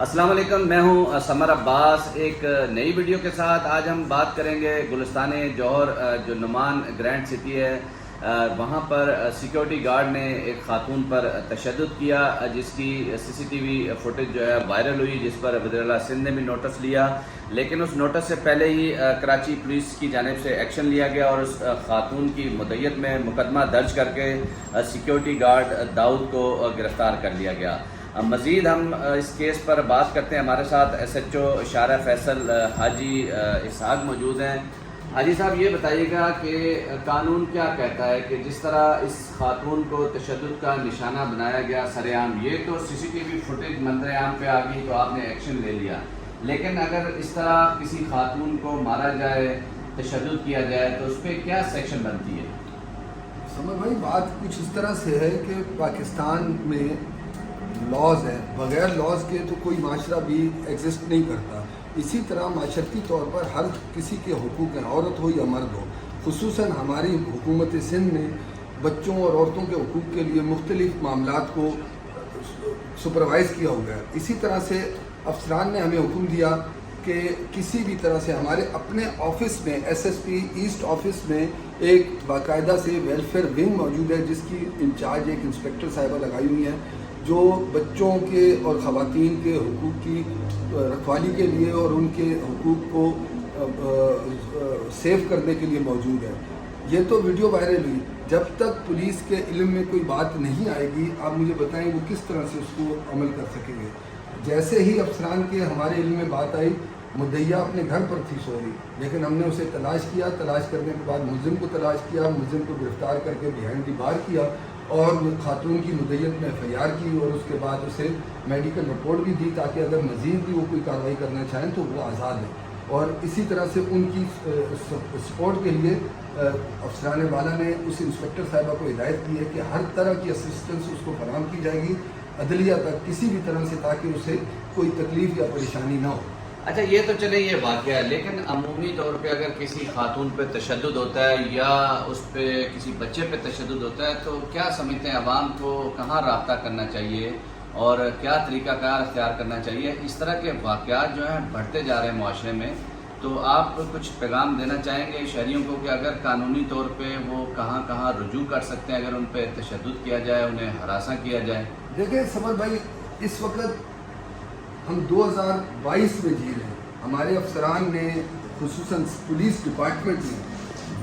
السلام علیکم، میں ہوں سمر عباس ایک نئی ویڈیو کے ساتھ۔ آج ہم بات کریں گے گلستان جوہر جو نعمان گرینڈ سٹی ہے، وہاں پر سیکیورٹی گارڈ نے ایک خاتون پر تشدد کیا، جس کی سی سی ٹی وی فوٹیج جو ہے وائرل ہوئی، جس پر وزیر اعلیٰ سندھ نے بھی نوٹس لیا، لیکن اس نوٹس سے پہلے ہی کراچی پولیس کی جانب سے ایکشن لیا گیا اور اس خاتون کی مدعیت میں مقدمہ درج کر کے سیکیورٹی گارڈ داؤد کو گرفتار کر لیا گیا۔ مزید ہم اس کیس پر بات کرتے ہیں۔ ہمارے ساتھ ایس ایچ او شارع فیصل حاجی اسحاق موجود ہیں۔ حاجی صاحب، یہ بتائیے گا کہ قانون کیا کہتا ہے کہ جس طرح اس خاتون کو تشدد کا نشانہ بنایا گیا سر عام، یہ تو سی سی ٹی وی فوٹیج منظر عام پہ آ گئی تو آپ نے ایکشن لے لیا، لیکن اگر اس طرح کسی خاتون کو مارا جائے، تشدد کیا جائے تو اس پہ کیا سیکشن بنتی ہے؟ سمجھ بھائی، بات کچھ اس طرح سے ہے کہ پاکستان میں لاز ہے، بغیر لاز کے تو کوئی معاشرہ بھی ایگزسٹ نہیں کرتا۔ اسی طرح معاشرتی طور پر ہر کسی کے حقوق ہیں، عورت ہو یا مرد ہو۔ خصوصاً ہماری حکومت سندھ نے بچوں اور عورتوں کے حقوق کے لیے مختلف معاملات کو سپروائز کیا ہوا ہے۔ اسی طرح سے افسران نے ہمیں حکم دیا کہ کسی بھی طرح سے ہمارے اپنے آفس میں، S S P east office میں ایک باقاعدہ سے ویلفیئر ونگ موجود ہے، جس کی انچارج ایک انسپیکٹر صاحبہ لگائی ہوئی ہیں، جو بچوں کے اور خواتین کے حقوق کی رکھوالی کے لیے اور ان کے حقوق کو سیو کرنے کے لیے موجود ہے۔ یہ تو ویڈیو وائرل ہوئی، جب تک پولیس کے علم میں کوئی بات نہیں آئے گی، آپ مجھے بتائیں وہ کس طرح سے اس کو عمل کر سکیں گے۔ جیسے ہی افسران کے ہمارے علم میں بات آئی، مدعیہ اپنے گھر پر تھی سو رہی، لیکن ہم نے اسے تلاش کیا، تلاش کرنے کے بعد ملزم کو تلاش کیا، ملزم کو گرفتار کر کے بیہائنڈ دی بار کیا اور خاتون کی مدعیت میں ایف آئی آر کی، اور اس کے بعد اسے میڈیکل رپورٹ بھی دی تاکہ اگر مزید بھی وہ کوئی کارروائی کرنا چاہیں تو وہ آزاد ہے۔ اور اسی طرح سے ان کی سپورٹ کے لیے افسران والا نے اس انسپیکٹر صاحبہ کو ہدایت کی ہے کہ ہر طرح کی اسسٹنس اس کو فراہم کی جائے گی عدلیہ تک، کسی بھی طرح سے، تاکہ اسے کوئی تکلیف یا پریشانی نہ ہو۔ اچھا، یہ تو چلے یہ واقعہ ہے، لیکن عمومی طور پہ اگر کسی خاتون پہ تشدد ہوتا ہے یا اس پہ کسی بچے پہ تشدد ہوتا ہے تو کیا سمجھتے ہیں عوام کو کہاں رابطہ کرنا چاہیے اور کیا طریقہ کار اختیار کرنا چاہیے؟ اس طرح کے واقعات جو ہیں بڑھتے جا رہے ہیں معاشرے میں، تو آپ کچھ پیغام دینا چاہیں گے شہریوں کو کہ اگر قانونی طور پہ وہ کہاں کہاں رجوع کر سکتے ہیں اگر ان پہ تشدد کیا جائے، انہیں ہراساں کیا جائے؟ دیکھیں سمر بھائی، اس وقت ہم 2022 میں جی رہے ہیں۔ ہمارے افسران نے، خصوصاً پولیس ڈپارٹمنٹ نے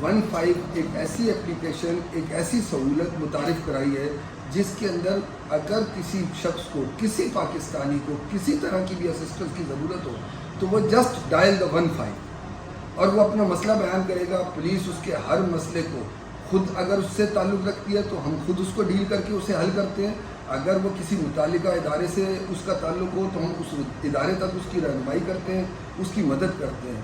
15 ایک ایسی اپلیکیشن، ایک ایسی سہولت متعارف کرائی ہے جس کے اندر اگر کسی شخص کو، کسی پاکستانی کو کسی طرح کی بھی اسسٹنس کی ضرورت ہو تو وہ جسٹ ڈائل دا 15 اور وہ اپنا مسئلہ بیان کرے گا۔ پولیس اس کے ہر مسئلے کو خود اگر اس سے تعلق رکھتی ہے تو ہم خود اس کو ڈیل کر کے اسے حل کرتے ہیں۔ اگر وہ کسی متعلقہ ادارے سے اس کا تعلق ہو تو ہم اس ادارے تک اس کی رہنمائی کرتے ہیں، اس کی مدد کرتے ہیں۔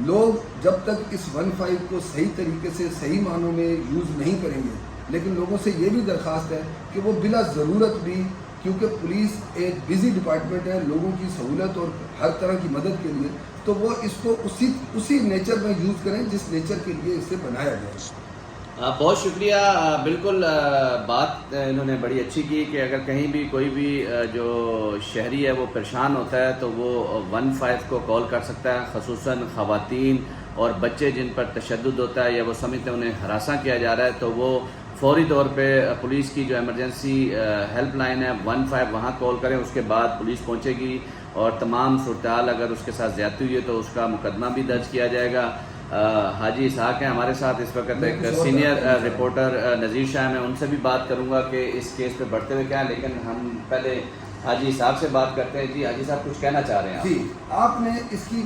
لوگ جب تک اس 15 کو صحیح طریقے سے، صحیح معنوں میں یوز نہیں کریں گے، لیکن لوگوں سے یہ بھی درخواست ہے کہ وہ بلا ضرورت بھی، کیونکہ پولیس ایک بزی ڈپارٹمنٹ ہے لوگوں کی سہولت اور ہر طرح کی مدد کے لیے، تو وہ اس کو اسی نیچر میں یوز کریں جس نیچر کے لیے اسے بنایا گیا۔ بہت شکریہ۔ بالکل بات انہوں نے بڑی اچھی کی کہ اگر کہیں بھی کوئی بھی جو شہری ہے وہ پریشان ہوتا ہے تو وہ 15 کو کال کر سکتا ہے، خصوصاً خواتین اور بچے جن پر تشدد ہوتا ہے یا وہ سمجھتے ہیں انہیں ہراساں کیا جا رہا ہے تو وہ فوری طور پہ پولیس کی جو ایمرجنسی ہیلپ لائن ہے 15 وہاں کال کریں، اس کے بعد پولیس پہنچے گی اور تمام صورتحال اگر اس کے ساتھ زیادتی ہوئی ہے تو اس کا مقدمہ بھی درج کیا جائے گا۔ حاجی اسحاق ہیں ہمارے ساتھ اس وقت، ایک سینئر رپورٹر نذیر شاہ، میں ان سے بھی بات کروں گا کہ اس کیس پہ بڑھتے ہوئے کیا ہے، لیکن ہم پہلے حاجی صاحب سے بات کرتے ہیں۔ جی حاجی صاحب، کچھ کہنا چاہ رہے ہیں آپ؟ جی، آپ نے اس کی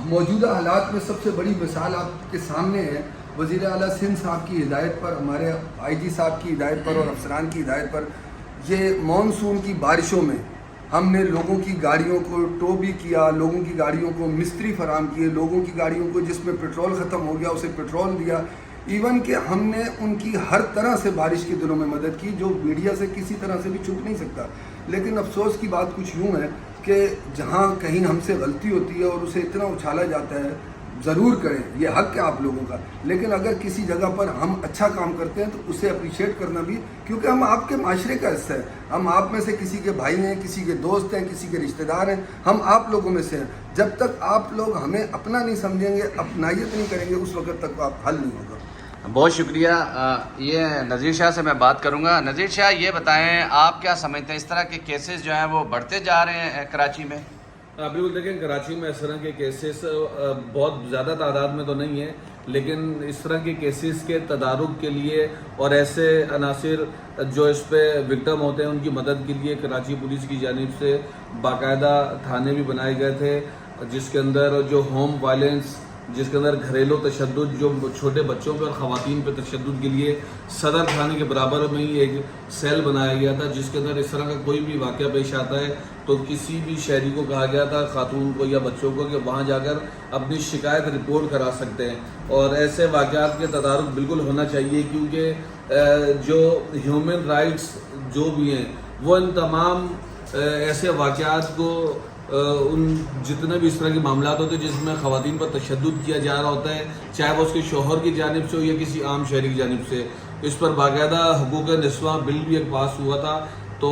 موجودہ حالات میں سب سے بڑی مثال آپ کے سامنے ہے۔ وزیر اعلیٰ سندھ صاحب کی ہدایت پر، ہمارے آئی جی صاحب کی ہدایت پر اور افسران کی ہدایت پر، یہ مانسون کی بارشوں میں ہم نے لوگوں کی گاڑیوں کو ٹو بھی کیا، لوگوں کی گاڑیوں کو مستری فراہم کیے، لوگوں کی گاڑیوں کو جس میں پٹرول ختم ہو گیا اسے پٹرول دیا، ایون کہ ہم نے ان کی ہر طرح سے بارش کے دنوں میں مدد کی، جو میڈیا سے کسی طرح سے بھی چھپ نہیں سکتا۔ لیکن افسوس کی بات کچھ یوں ہے کہ جہاں کہیں ہم سے غلطی ہوتی ہے اور اسے اتنا اچھالا جاتا ہے، ضرور کریں, یہ حق ہے آپ لوگوں کا, لیکن اگر کسی جگہ پر ہم اچھا کام کرتے ہیں تو اسے اپریشیٹ کرنا بھی, کیونکہ ہم آپ کے معاشرے کا حصہ ہیں, ہم آپ میں سے کسی کے بھائی ہیں, کسی کے دوست ہیں, کسی کے رشتہ دار ہیں, ہم آپ لوگوں میں سے ہیں. جب تک آپ لوگ ہمیں اپنا نہیں سمجھیں گے, اپنائیت نہیں کریں گے, اس وقت تک آپ حل نہیں ہوگا. بہت شکریہ. یہ نذیر شاہ سے میں بات کروں گا. نذیر شاہ یہ بتائیں آپ کیا سمجھتے ہیں اس طرح کے کیسز جو ہیں وہ بڑھتے جا رہے ہیں کراچی میں؟ بالکل, دیکھیں کراچی میں اس طرح کے کیسز بہت زیادہ تعداد میں تو نہیں ہیں, لیکن اس طرح کے کیسز کے تدارک کے لیے اور ایسے عناصر جو اس پہ وکٹم ہوتے ہیں ان کی مدد کے لیے کراچی پولیس کی جانب سے باقاعدہ تھانے بھی بنائے گئے تھے, جس کے اندر جو ہوم وائلنس, جس کے اندر گھریلو تشدد, جو چھوٹے بچوں پہ اور خواتین پہ تشدد کے لیے صدر تھانے کے برابر میں ہی ایک سیل بنایا گیا تھا, جس کے اندر اس طرح کا کوئی بھی واقعہ پیش آتا ہے تو کسی بھی شہری کو کہا گیا تھا, خاتون کو یا بچوں کو, کہ وہاں جا کر اپنی شکایت رپورٹ کرا سکتے ہیں. اور ایسے واقعات کے تدارک بالکل ہونا چاہیے, کیونکہ جو ہیومن رائٹس جو بھی ہیں وہ ان تمام ایسے واقعات کو, ان جتنے بھی اس طرح کے معاملات ہوتے ہیں جس میں خواتین پر تشدد کیا جا رہا ہوتا ہے, چاہے وہ اس کے شوہر کی جانب سے ہو یا کسی عام شہری کی جانب سے, اس پر باقاعدہ حقوق نسواں بل بھی ایک پاس ہوا تھا. تو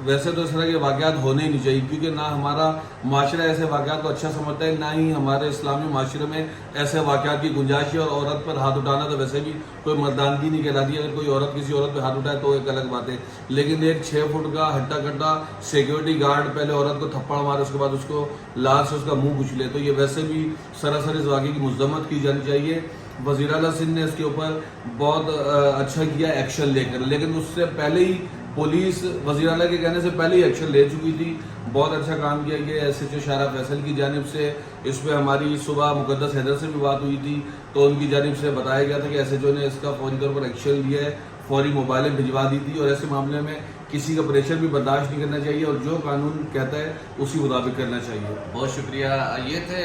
ویسے تو اس طرح کے واقعات ہونے ہی نہیں چاہیے, کیونکہ نہ ہمارا معاشرہ ایسے واقعات کو اچھا سمجھتا ہے, نہ ہی ہمارے اسلامی معاشرے میں ایسے واقعات کی گنجائش ہے. اور عورت پر ہاتھ اٹھانا تو ویسے بھی کوئی مردانگی نہیں کہلاتی, اگر کوئی عورت کسی عورت پہ ہاتھ اٹھائے تو ایک الگ بات ہے, لیکن ایک 6 فٹ کا ہٹا کٹا سیکیورٹی گارڈ پہلے عورت کو تھپڑ مارے, اس کے بعد اس کو لال سے اس کا منہ کچلے, تو یہ ویسے بھی سراسر اس واقعے کی مذمت کی جانی چاہیے. وزیر اعلیٰ سندھ نے اس کے اوپر بہت اچھا کیا ایکشن لے کر, لیکن اس سے پہلے ہی پولیس وزیر اعلیٰ کے کہنے سے پہلے ہی ایکشن لے چکی تھی. بہت اچھا کام کیا گیا ایس ایچ او شارع فیصل کی جانب سے. اس پہ ہماری صبح مقدس حیدر سے بھی بات ہوئی تھی, تو ان کی جانب سے بتایا گیا تھا کہ ایس ایچ او نے اس کا فوری طور پر ایکشن لیا ہے, فوری موبائلیں بھجوا دی تھی, اور ایسے معاملے میں کسی کا پریشر بھی برداشت نہیں کرنا چاہیے, اور جو قانون کہتا ہے اسی مطابق کرنا چاہیے. بہت شکریہ. یہ تھے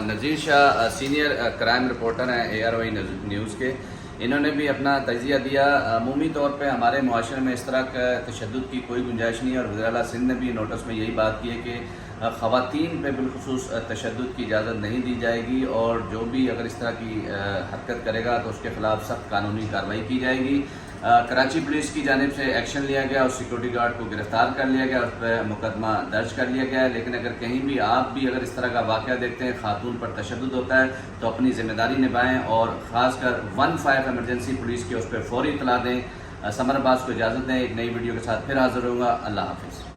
نذیر شاہ, سینئر کرائم رپورٹر ہیں ARY نیوز کے. انہوں نے بھی اپنا تجزیہ دیا. عمومی طور پہ ہمارے معاشرے میں اس طرح کا تشدد کی کوئی گنجائش نہیں ہے, اور وزیر اعلیٰ سندھ نے بھی نوٹس میں یہی بات کی ہے کہ خواتین پہ بالخصوص تشدد کی اجازت نہیں دی جائے گی, اور جو بھی اگر اس طرح کی حرکت کرے گا تو اس کے خلاف سخت قانونی کارروائی کی جائے گی. کراچی پولیس کی جانب سے ایکشن لیا گیا اور سیکورٹی گارڈ کو گرفتار کر لیا گیا, اس پہ مقدمہ درج کر لیا گیا ہے. لیکن اگر کہیں بھی آپ بھی اگر اس طرح کا واقعہ دیکھتے ہیں, خاتون پر تشدد ہوتا ہے, تو اپنی ذمہ داری نبھائیں, اور خاص کر 15 ایمرجنسی پولیس کی اس پہ فوری اطلاع دیں. سمر عباس کو اجازت دیں, ایک نئی ویڈیو کے ساتھ پھر حاضر ہوں گا. اللہ حافظ.